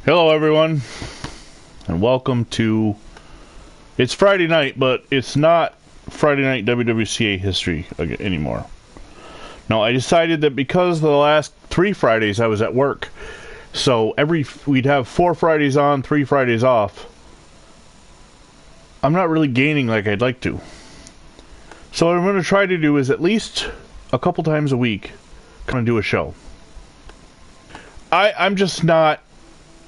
Hello everyone, and welcome to... It's Friday night, but it's not Friday night WWCA history anymore. No, I decided that because the last 3 Fridays I was at work, so we'd have 4 Fridays on, 3 Fridays off. I'm not really gaining like I'd like to. So what I'm going to try to do is at least a couple times a week, come and do a show. I'm just not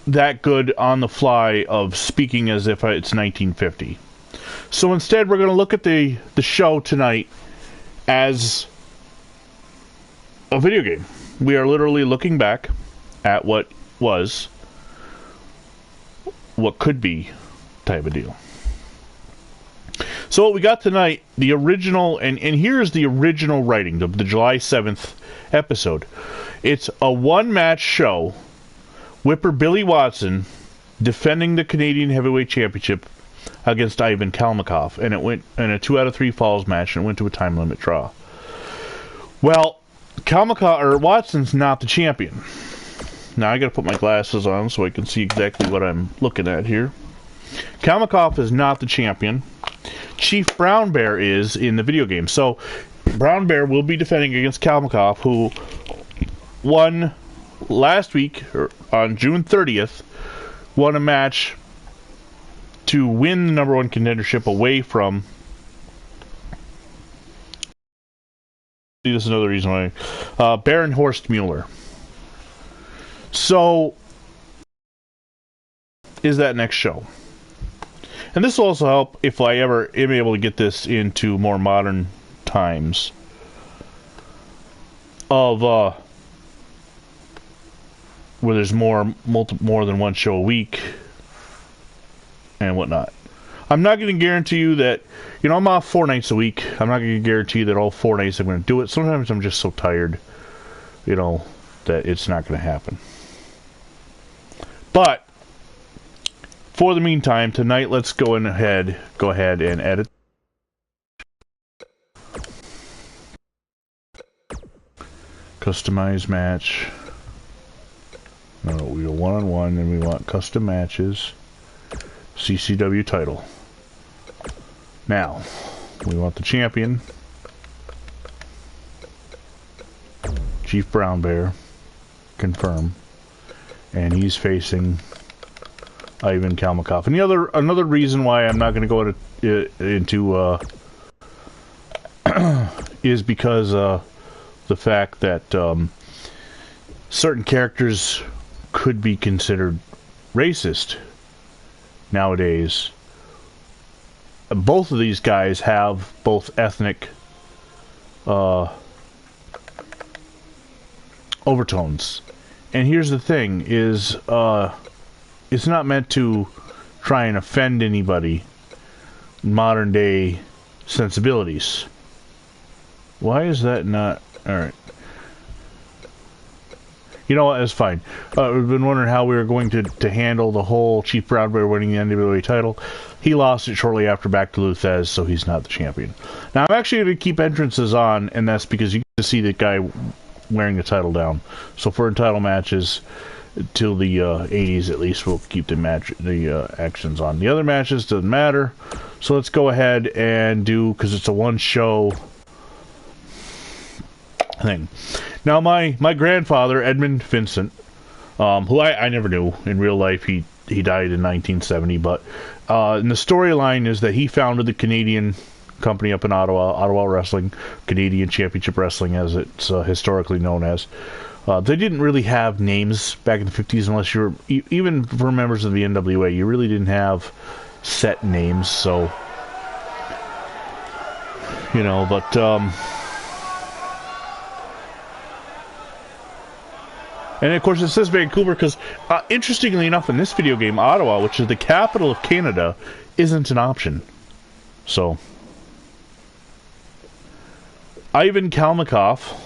that good on the fly of speaking as if it's 1950. So instead we're going to look at the show tonight as a video game. We are literally looking back at what was, what could be type of deal. So what we got tonight, the original, and here's the original writing, the July 7th episode. It's a one-match show. Whipper Billy Watson defending the Canadian Heavyweight Championship against Ivan Kalmikov, and it went in a 2 out of 3 falls match, and it went to a time limit draw. Well, Watson's not the champion. Now I got to put my glasses on so I can see exactly what I'm looking at here. Kalmikov is not the champion. Chief Brown Bear is in the video game. So Brown Bear will be defending against Kalmikov, who won last week, or on June 30th, won a match to win the number 1 contendership away from... This is another reason why. Baron Horst Mueller. So, is that next show? And this will also help if I ever am able to get this into more modern times of where there's more than one show a week and whatnot. I'm not going to guarantee you that, I'm off 4 nights a week. I'm not going to guarantee that all 4 nights I'm going to do it. Sometimes I'm just so tired, that it's not going to happen. But for the meantime, tonight let's go ahead and edit. Customize match. No, we go 1-on-1, and we want custom matches. CCW title. Now, we want the champion. Chief Brown Bear. Confirm. And he's facing Ivan Kalmikov. And another reason why I'm not going to go into is because the fact that certain characters could be considered racist nowadays. Both of these guys have both ethnic overtones. And here's the thing, is it's not meant to try and offend anybody modern day sensibilities. Why is that not... Alright. You know what, that's fine. We've been wondering how we were going to handle the whole Chief Brown Bear winning the NWA title. He lost it shortly after back to Luthez, so he's not the champion. Now, I'm actually going to keep entrances on, and that's because you get to see the guy wearing the title down. So for title matches, till the 80s at least, we'll keep the actions on. The other matches doesn't matter. So let's go ahead and do, because it's a one-show thing. Now, my grandfather, Edmund Vincent, who I never knew in real life, he died in 1970, but and the storyline is that he founded the Canadian company up in Ottawa Wrestling, Canadian Championship Wrestling, as it's historically known as. They didn't really have names back in the 50s, unless you were, even for members of the NWA, you really didn't have set names, so, but, and of course it says Vancouver because, interestingly enough, in this video game, Ottawa, which is the capital of Canada, isn't an option. So, Ivan Kalmikov,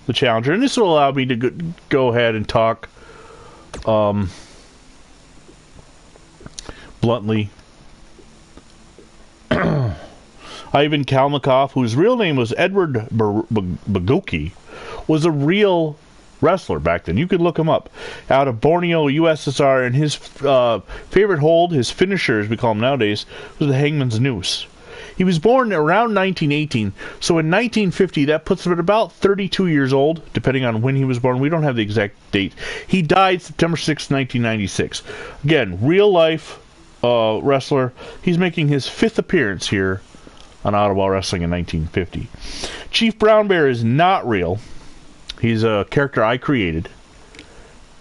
the challenger, and this will allow me to go ahead and talk bluntly. Ivan Kalmikov, whose real name was Edward Baguki, was a real wrestler back then. You could look him up. Out of Borneo, USSR, and his favorite hold, his finisher, as we call him nowadays, was the Hangman's Noose. He was born around 1918, so in 1950, that puts him at about 32 years old, depending on when he was born. We don't have the exact date. He died September 6, 1996. Again, real-life wrestler. He's making his 5th appearance here on Ottawa Wrestling in 1950. Chief Brown Bear is not real. He's a character I created.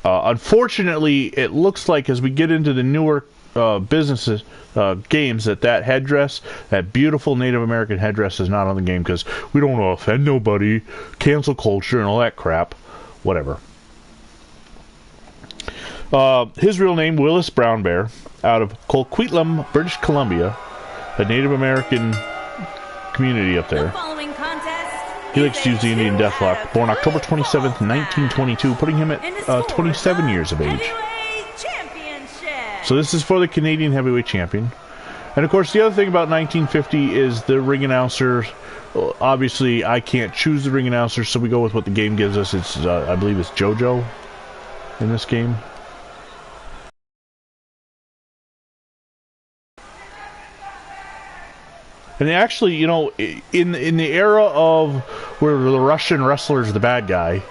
Unfortunately, it looks like as we get into the newer businesses, games, that headdress, that beautiful Native American headdress is not on the game because we don't want to offend nobody, cancel culture, and all that crap. Whatever. His real name, Willis Brown Bear, out of Coquitlam, British Columbia, a Native American community up there. He likes to use the Indian Deathlock. Born October 27th, 1922, putting him at 27 years of age. So this is for the Canadian Heavyweight Champion. And of course, the other thing about 1950 is the ring announcer. Obviously, I can't choose the ring announcer, so we go with what the game gives us. It's, I believe it's JoJo in this game. And actually, you know, in the era of where the Russian wrestler is the bad guy,